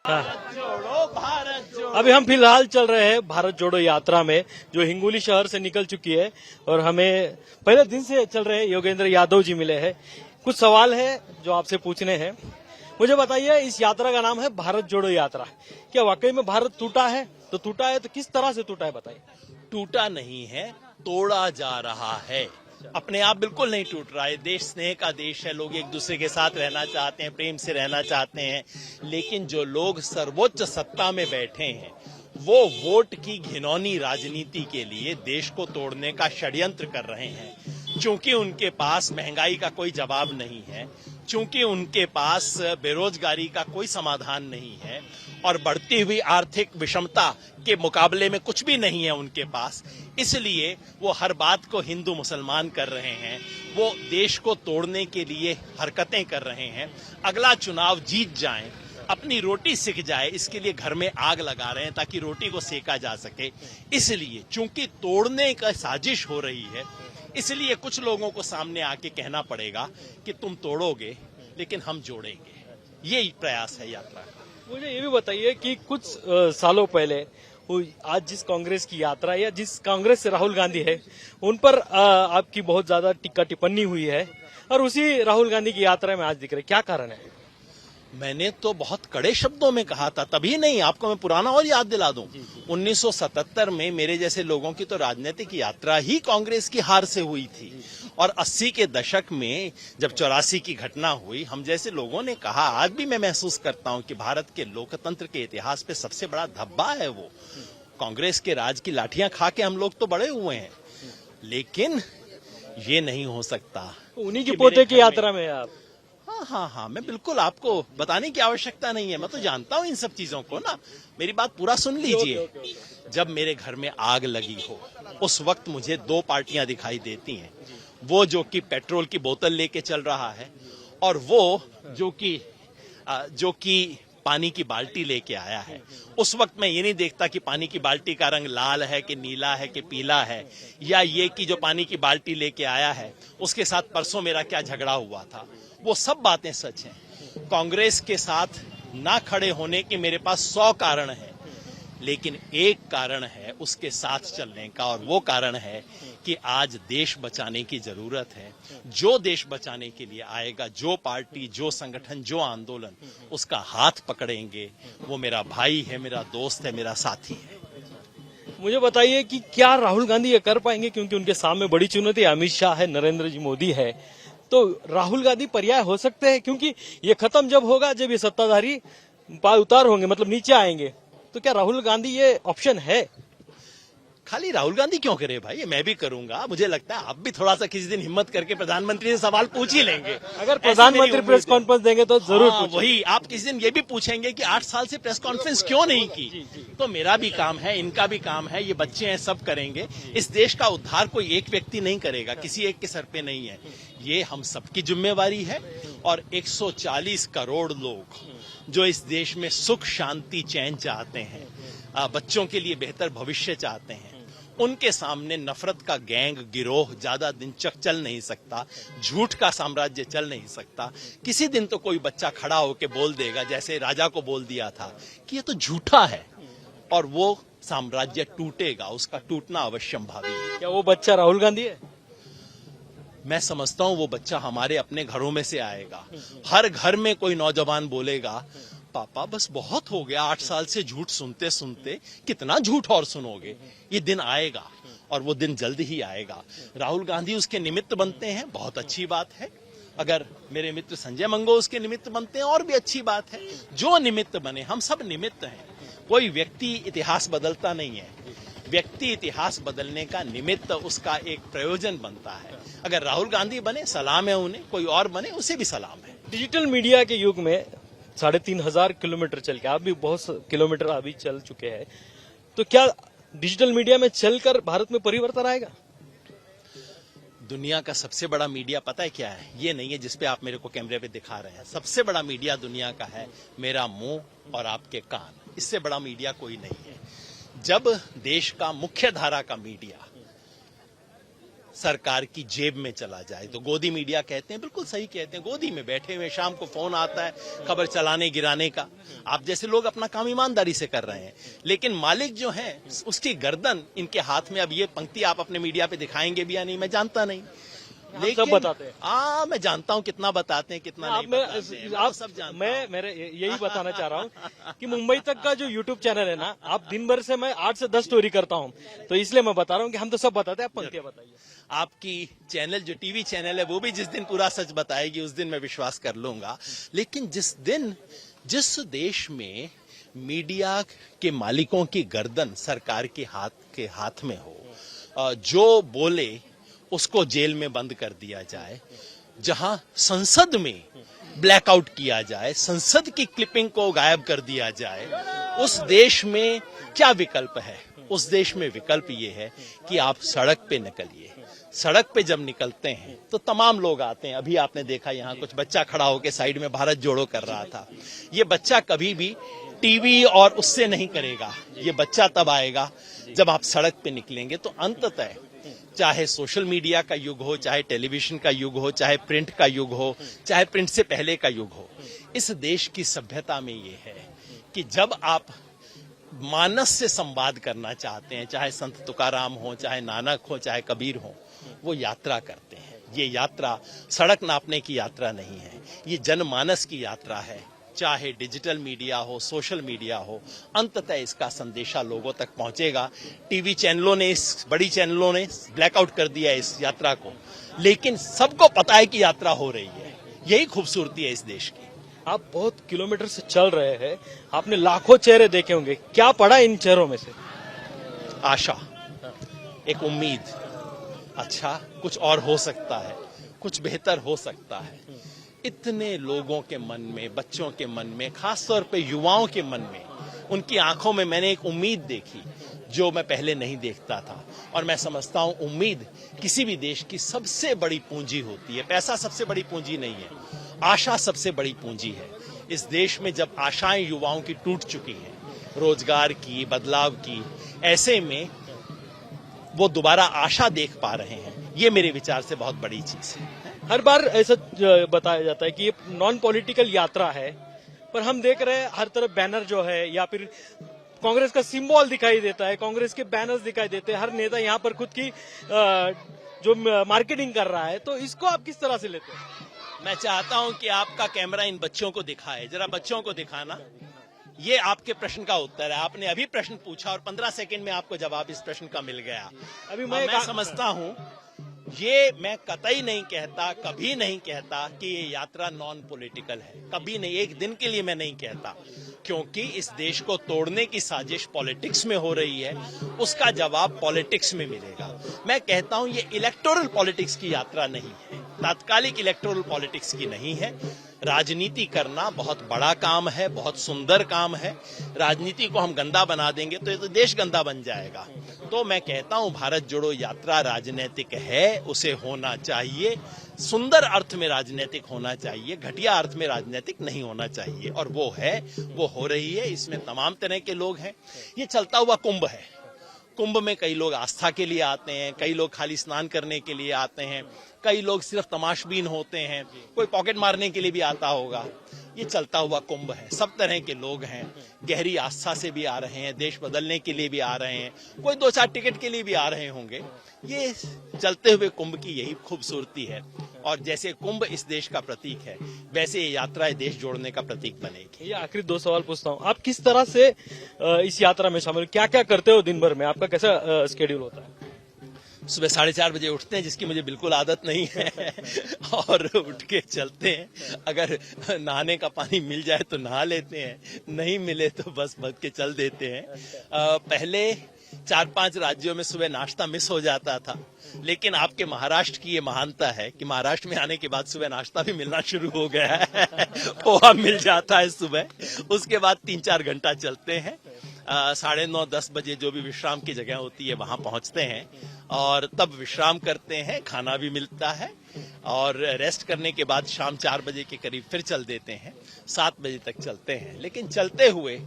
भारत जोड़ो, भारत जोड़ो। अभी हम फिलहाल चल रहे हैं भारत जोड़ो यात्रा में, जो हिंगोली शहर से निकल चुकी है और हमें पहले दिन से चल रहे योगेंद्र यादव जी मिले हैं। कुछ सवाल है जो आपसे पूछने हैं। मुझे बताइए, इस यात्रा का नाम है भारत जोड़ो यात्रा। क्या वाकई में भारत टूटा है? तो टूटा है तो किस तरह से टूटा है बताइए। टूटा नहीं है, तोड़ा जा रहा है। अपने आप बिल्कुल नहीं टूट रहा है। देश स्नेह का देश है, लोग एक दूसरे के साथ रहना चाहते हैं, प्रेम से रहना चाहते हैं। लेकिन जो लोग सर्वोच्च सत्ता में बैठे हैं, वो वोट की घिनौनी राजनीति के लिए देश को तोड़ने का षड्यंत्र कर रहे हैं। चूंकि उनके पास महंगाई का कोई जवाब नहीं है, चूंकि उनके पास बेरोजगारी का कोई समाधान नहीं है और बढ़ती हुई आर्थिक विषमता के मुकाबले में कुछ भी नहीं है उनके पास, इसलिए वो हर बात को हिंदू मुसलमान कर रहे हैं। वो देश को तोड़ने के लिए हरकतें कर रहे हैं। अगला चुनाव जीत जाएं, अपनी रोटी सिक जाए, इसके लिए घर में आग लगा रहे हैं ताकि रोटी को सेका जा सके। इसलिए चूंकि तोड़ने का साजिश हो रही है, इसलिए कुछ लोगों को सामने आके कहना पड़ेगा कि तुम तोड़ोगे लेकिन हम जोड़ेंगे। यही प्रयास है यात्रा का। मुझे ये भी बताइए कि कुछ सालों पहले आज जिस कांग्रेस की यात्रा या जिस कांग्रेस से राहुल गांधी है, उन पर आपकी बहुत ज्यादा टिक्का टिप्पणी हुई है और उसी राहुल गांधी की यात्रा में आज दिख रहे, क्या कारण है? मैंने तो बहुत कड़े शब्दों में कहा था, तभी नहीं। आपको मैं पुराना और याद दिला दूं, 1977 में मेरे जैसे लोगों की तो राजनीतिक यात्रा ही कांग्रेस की हार से हुई थी। और 80 के दशक में जब 84 की घटना हुई, हम जैसे लोगों ने कहा, आज भी मैं महसूस करता हूं कि भारत के लोकतंत्र के इतिहास पे सबसे बड़ा धब्बा है वो। कांग्रेस के राज की लाठियां खा के हम लोग तो बड़े हुए हैं, लेकिन ये नहीं हो सकता। उन्हीं के पोते की यात्रा में आप? हाँ, मैं बिल्कुल, आपको बताने की आवश्यकता नहीं है, मैं तो जानता हूँ इन सब चीजों को ना। मेरी बात पूरा सुन लीजिए। जब मेरे घर में आग लगी हो, उस वक्त मुझे दो पार्टियां दिखाई देती हैं। वो जो कि पेट्रोल की बोतल लेके चल रहा है, और वो जो कि पानी की बाल्टी लेके आया है। उस वक्त मैं ये नहीं देखता कि पानी की बाल्टी का रंग लाल है कि नीला है कि पीला है, या ये कि जो पानी की बाल्टी लेके आया है उसके साथ परसों मेरा क्या झगड़ा हुआ था। वो सब बातें सच हैं। कांग्रेस के साथ ना खड़े होने के मेरे पास 100 कारण हैं, लेकिन एक कारण है उसके साथ चलने का, और वो कारण है कि आज देश बचाने की जरूरत है। जो देश बचाने के लिए आएगा, जो पार्टी, जो संगठन, जो आंदोलन, उसका हाथ पकड़ेंगे, वो मेरा भाई है, मेरा दोस्त है, मेरा साथी है। मुझे बताइए कि क्या राहुल गांधी ये कर पाएंगे, क्योंकि उनके सामने बड़ी चुनौती अमित शाह है, नरेंद्र जी मोदी है, तो राहुल गांधी पर्याय हो सकते हैं? क्योंकि ये खत्म जब होगा, जब ये सत्ताधारी पाय उतार होंगे, मतलब नीचे आएंगे, तो क्या राहुल गांधी ये ऑप्शन है? खाली राहुल गांधी क्यों करे भाई, ये मैं भी करूंगा। मुझे लगता है आप भी थोड़ा सा किसी दिन हिम्मत करके प्रधानमंत्री से सवाल पूछ ही लेंगे। अगर प्रधानमंत्री प्रेस कॉन्फ्रेंस देंगे तो जरूर वही आप किसी दिन ये भी पूछेंगे कि 8 साल से प्रेस कॉन्फ्रेंस क्यों नहीं की। तो मेरा भी काम है, इनका भी काम है, ये बच्चे हैं, सब करेंगे। इस देश का उद्धार कोई एक व्यक्ति नहीं करेगा, किसी एक के सर पे नहीं है, ये हम सबकी जिम्मेवारी है। और 140 करोड़ लोग जो इस देश में सुख, शांति, चैन चाहते हैं, बच्चों के लिए बेहतर भविष्य चाहते हैं, उनके सामने नफरत का गैंग, गिरोह ज्यादा दिन चल नहीं सकता, झूठ का साम्राज्य चल नहीं सकता। किसी दिन तो कोई बच्चा खड़ा होकर बोल देगा, जैसे राजा को बोल दिया था, कि ये तो झूठा है, और वो साम्राज्य टूटेगा। उसका टूटना अवश्यंभावी है। क्या वो बच्चा राहुल गांधी है? मैं समझता हूं वो बच्चा हमारे अपने घरों में से आएगा। हर घर में कोई नौजवान बोलेगा, पापा बस बहुत हो गया, 8 साल से झूठ सुनते सुनते, कितना झूठ और सुनोगे। ये दिन आएगा, और वो दिन जल्द ही आएगा। राहुल गांधी उसके निमित्त बनते हैं, बहुत अच्छी बात है। अगर मेरे मित्र संजय मंगो उसके निमित्त बनते हैं, और भी अच्छी बात है। जो निमित्त बने, हम सब निमित्त हैं। कोई व्यक्ति इतिहास बदलता नहीं है, व्यक्ति इतिहास बदलने का निमित्त, उसका एक प्रयोजन बनता है। अगर राहुल गांधी बने, सलाम है उन्हें, कोई और बने, उसे भी सलाम है। डिजिटल मीडिया के युग में 3,500 किलोमीटर चल के, आप भी बहुत किलोमीटर अभी चल चुके हैं, तो क्या डिजिटल मीडिया में चलकर भारत में परिवर्तन आएगा? दुनिया का सबसे बड़ा मीडिया पता है क्या है? ये नहीं है जिसपे आप मेरे को कैमरे पे दिखा रहे हैं। सबसे बड़ा मीडिया दुनिया का है मेरा मुंह और आपके कान। इससे बड़ा मीडिया कोई नहीं है। जब देश का मुख्य धारा का मीडिया सरकार की जेब में चला जाए। तो गोदी मीडिया कहते हैं, बिल्कुल सही कहते हैं, गोदी में बैठे हुए शाम को फोन आता है खबर चलाने गिराने का। आप जैसे लोग अपना काम ईमानदारी से कर रहे हैं, लेकिन मालिक जो है उसकी गर्दन इनके हाथ में। अब ये पंक्ति आप अपने मीडिया पे दिखाएंगे भी या नहीं मैं जानता नहीं, लेकिन सब बताते हैं। मैं जानता हूं कितना बताते हैं कितना नहीं बताते हैं, मैं तो सब जानता हूं। मैं मेरे यही बताना चाह रहा हूँ कि मुंबई तक का जो यूट्यूब चैनल है ना, आप दिन भर से मैं 8 से 10 स्टोरी करता हूँ, तो इसलिए मैं बता रहा हूँ कि हम तो सब बताते हैं। आप पंक्तियां बताइए। आपकी चैनल जो टीवी चैनल है वो भी जिस दिन पूरा सच बताएगी उस दिन मैं विश्वास कर लूंगा। लेकिन जिस देश में मीडिया के मालिकों की गर्दन सरकार के हाथ में हो, जो बोले उसको जेल में बंद कर दिया जाए, जहां संसद में ब्लैकआउट किया जाए, संसद की क्लिपिंग को गायब कर दिया जाए, उस देश में क्या विकल्प है? उस देश में विकल्प ये है कि आप सड़क पे निकलिए। सड़क पे जब निकलते हैं तो तमाम लोग आते हैं। अभी आपने देखा यहाँ कुछ बच्चा खड़ा होकर साइड में भारत जोड़ो कर रहा था। ये बच्चा कभी भी टीवी और उससे नहीं करेगा, ये बच्चा तब आएगा जब आप सड़क पे निकलेंगे। तो अंततः चाहे सोशल मीडिया का युग हो, चाहे टेलीविजन का युग हो, चाहे प्रिंट का युग हो, चाहे प्रिंट से पहले का युग हो, इस देश की सभ्यता में ये है कि जब आप मानस से संवाद करना चाहते हैं, चाहे संत तुकाराम हो, चाहे नानक हो, चाहे कबीर हो, वो यात्रा करते हैं। ये यात्रा सड़क नापने की यात्रा नहीं है, ये जनमानस की यात्रा है। चाहे डिजिटल मीडिया हो, सोशल मीडिया हो, अंततः इसका संदेशा लोगों तक पहुंचेगा। टीवी चैनलों ने, बड़ी चैनलों ने ब्लैकआउट कर दिया इस यात्रा को, लेकिन सबको पता है कि यात्रा हो रही है। यही खूबसूरती है इस देश की। आप बहुत किलोमीटर से चल रहे हैं, आपने लाखों चेहरे देखे होंगे, क्या पड़ा इन चेहरों में से? आशा, एक उम्मीद, अच्छा कुछ और हो सकता है, कुछ बेहतर हो सकता है। इतने लोगों के मन में, बच्चों के मन में, खासतौर पे युवाओं के मन में, उनकी आंखों में मैंने एक उम्मीद देखी जो मैं पहले नहीं देखता था। और मैं समझता हूं उम्मीद किसी भी देश की सबसे बड़ी पूंजी होती है। पैसा सबसे बड़ी पूंजी नहीं है, आशा सबसे बड़ी पूंजी है। इस देश में जब आशाएं युवाओं की टूट चुकी हैं, रोजगार की, बदलाव की, ऐसे में वो दोबारा आशा देख पा रहे हैं, ये मेरे विचार से बहुत बड़ी चीज है। हर बार ऐसा बताया जाता है कि ये नॉन पॉलिटिकल यात्रा है, पर हम देख रहे हैं हर तरफ बैनर जो है, या फिर कांग्रेस का सिंबल दिखाई देता है, कांग्रेस के बैनर्स दिखाई देते हैं। हर नेता यहाँ पर खुद की जो मार्केटिंग कर रहा है, तो इसको आप किस तरह से लेते हैं? मैं चाहता हूं कि आपका कैमरा इन बच्चों को दिखाए, जरा बच्चों को दिखाना। ये आपके प्रश्न का उत्तर है। आपने अभी प्रश्न पूछा और 15 सेकंड में आपको जवाब इस प्रश्न का मिल गया। अभी मैं समझता हूं, ये मैं कतई नहीं कहता, कभी नहीं कहता कि ये यात्रा नॉन पॉलिटिकल है, कभी नहीं, एक दिन के लिए मैं नहीं कहता, क्योंकि इस देश को तोड़ने की साजिश पॉलिटिक्स में हो रही है, उसका जवाब पॉलिटिक्स में मिलेगा। मैं कहता हूं ये इलेक्टोरल पॉलिटिक्स की यात्रा नहीं है, तात्कालिक इलेक्टोरल पॉलिटिक्स की नहीं है। राजनीति करना बहुत बड़ा काम है, बहुत सुंदर काम है। राजनीति को हम गंदा बना देंगे तो ये तो देश गंदा बन जाएगा। तो मैं कहता हूं भारत जोड़ो यात्रा राजनीतिक है, उसे होना चाहिए, सुंदर अर्थ में राजनीतिक होना चाहिए, घटिया अर्थ में राजनीतिक नहीं होना चाहिए, और वो है, वो हो रही है। इसमें तमाम तरह के लोग हैं। ये चलता हुआ कुंभ है। कुंभ में कई लोग आस्था के लिए आते हैं, कई लोग खाली स्नान करने के लिए आते हैं, कई लोग सिर्फ तमाशबीन होते हैं, कोई पॉकेट मारने के लिए भी आता होगा। ये चलता हुआ कुंभ है, सब तरह के लोग हैं। गहरी आस्था से भी आ रहे हैं, देश बदलने के लिए भी आ रहे हैं, कोई 2-4 टिकट के लिए भी आ रहे होंगे। ये चलते हुए कुंभ की यही खूबसूरती है। और जैसे कुंभ इस देश का प्रतीक है, वैसे ये यात्रा देश जोड़ने का प्रतीक बनेगी। ये आखिरी 2 सवाल पूछता हूँ, आप किस तरह से इस यात्रा में शामिल, क्या क्या करते हो दिन भर में, आपका कैसा स्केड्यूल होता है? सुबह 4:30 बजे उठते हैं, जिसकी मुझे बिल्कुल आदत नहीं है, और उठ के चलते हैं। अगर नहाने का पानी मिल जाए तो नहा लेते हैं, नहीं मिले तो बस बच के चल देते हैं। पहले 4-5 राज्यों में सुबह नाश्ता मिस हो जाता था, लेकिन आपके महाराष्ट्र की ये महानता है कि महाराष्ट्र में आने के बाद सुबह नाश्ता भी मिलना शुरू हो गया है। पोहा मिल जाता है सुबह, उसके बाद 3-4 घंटा चलते हैं। 9:30-10 बजे जो भी विश्राम की जगह होती है वहां पहुंचते हैं, और तब विश्राम करते हैं, खाना भी मिलता है, और रेस्ट करने के बाद शाम 4 बजे के करीब फिर चल देते हैं, 7 बजे तक चलते हैं। लेकिन चलते हुए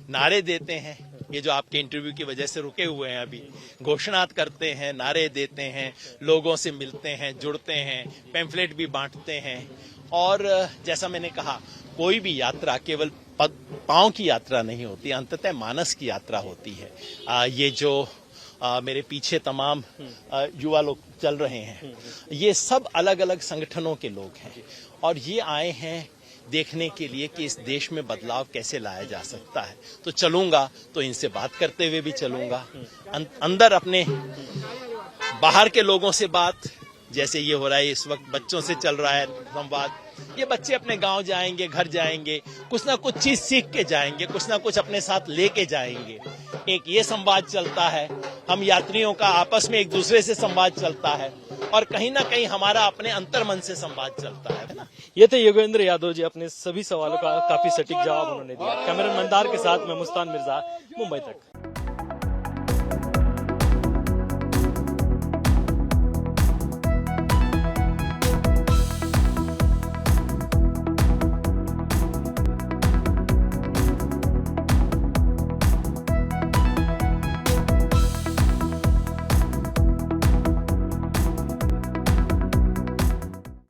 नारे देते हैं, ये जो आपके इंटरव्यू की वजह से रुके हुए हैं अभी, घोषणा करते हैं, नारे देते हैं, लोगों से मिलते हैं, जुड़ते हैं, पैम्फलेट भी बांटते हैं। और जैसा मैंने कहा, कोई भी यात्रा केवल पांव की यात्रा नहीं होती, अंततः मानस की यात्रा होती है। ये जो मेरे पीछे तमाम युवा लोग चल रहे हैं, ये सब अलग अलग संगठनों के लोग हैं और ये आए हैं देखने के लिए कि इस देश में बदलाव कैसे लाया जा सकता है। तो चलूंगा तो इनसे बात करते हुए भी चलूंगा, अंदर अपने, बाहर के लोगों से बात, जैसे ये हो रहा है इस वक्त, बच्चों से चल रहा है संवाद। ये बच्चे अपने गांव जाएंगे, घर जाएंगे, कुछ ना कुछ चीज सीख के जाएंगे, कुछ ना कुछ अपने साथ लेके जाएंगे। एक ये संवाद चलता है, हम यात्रियों का आपस में एक दूसरे से संवाद चलता है और कहीं ना कहीं हमारा अपने अंतर्मन से संवाद चलता है ना। ये थे योगेंद्र यादव जी, अपने सभी सवालों का काफी सटीक जवाब उन्होंने दिया। कैमरा मंदार के साथ मैं मुस्तान मिर्जा, मुंबई तक।